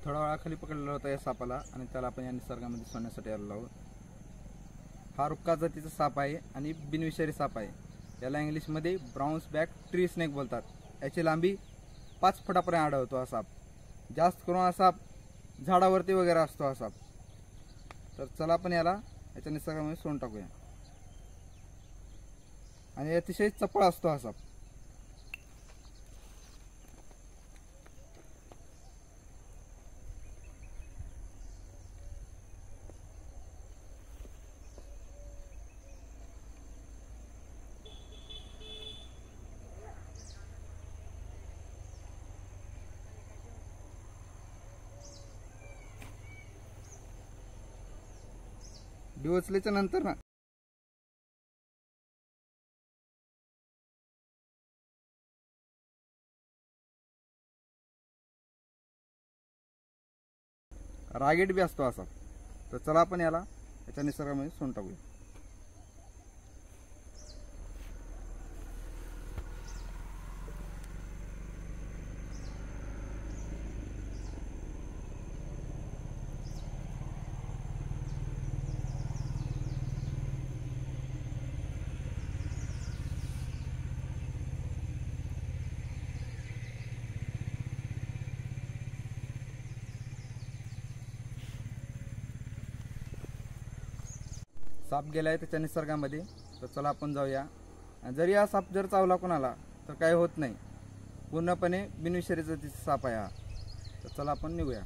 थोडा वेळाखाली पकडलेला होता या सापाला आणि त्याला आपण या निसर्गामध्ये सोडण्यासाठी आलेलो आहोत. हा रुक्का जातीचा साप आहे आणि बिनविषारी साप आहे. याला इंग्लिशमध्ये ब्राउन्स बॅक ट्री स्नेक बोलतात. याची लांबी 5 फुटापर्यंत आढळतो हा साप. जास्त करून हा साप झाडावरती वगैरे असतो हा साप. तर चला आपण याला याच्या निसर्गामध्ये सोडून टाकूया. आणि अतिशय चपळ असतो हा साप. डिवचल्याच्या नंतर ना रागीट बी असतो असा. तर चला आपण याला याच्या निसर्गामध्ये सोडून टाकूया. साप गेलाय त्याच्या निसर्गामध्ये. तर चला आपण जाऊया. जरी हा साप जर चावला कोणाला तर काही होत नाही. पूर्णपणे बिनविषारी जातीचा साप आहे हा. तर चला आपण निघूया.